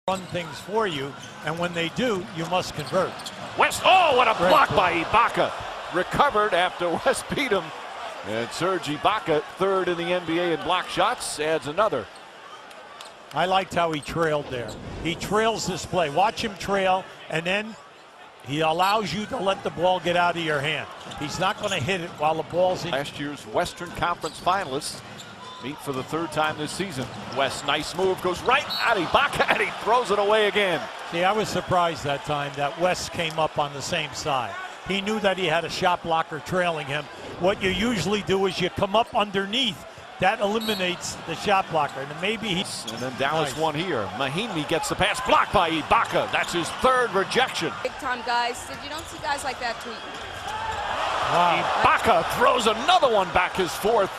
run things for you, and when they do, you must convert. West, oh, what a block by Ibaka. Recovered after West beat him. And Serge Ibaka, third in the NBA in block shots, adds another. I liked how he trailed there. He trails this play. Watch him trail, and then he allows you to let the ball get out of your hand. He's not going to hit it while the ball's in. Last year's Western Conference finalists meet for the third time this season. West, nice move, goes right at Ibaka, and he throws it away again. See, I was surprised that time that West came up on the same side. He knew that he had a shot blocker trailing him. What you usually do is you come up underneath. That eliminates the shot blocker. And maybe he... And then Dallas won here. Mahinmi gets the pass blocked by Ibaka. That's his third rejection. Big time guys. You don't see guys like that tweeting. Wow. Ibaka throws another one back, his fourth.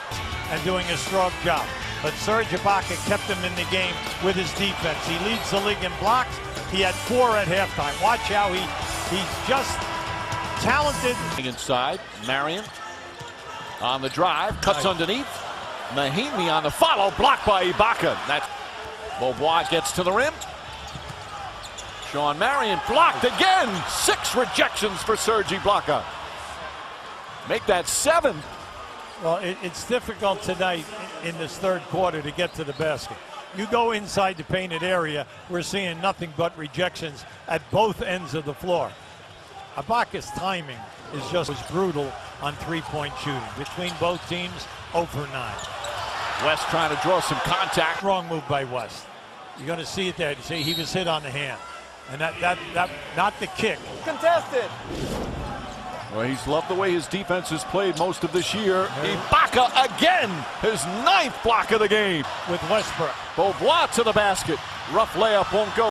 And doing a strong job. But Serge Ibaka kept him in the game with his defense. He leads the league in blocks. He had 4 at halftime. Watch how he's just talented. Inside, Marion on the drive, cuts underneath. Mahinmi on the follow, blocked by Ibaka. That's Beaubois gets to the rim. Sean Marion blocked again. 6 rejections for Serge Ibaka. Make that 7. Well, it's difficult tonight in this third quarter to get to the basket. You go inside the painted area, we're seeing nothing but rejections at both ends of the floor. Ibaka's timing is just as brutal on three-point shooting. Between both teams, 0 for 9. West trying to draw some contact. Wrong move by West. You're going to see it there. You see he was hit on the hand. And that not the kick. Contested. Well, he's loved the way his defense has played most of this year. Ibaka again, his 9th block of the game. With Westbrook. Beaubois to the basket. Rough layup won't go.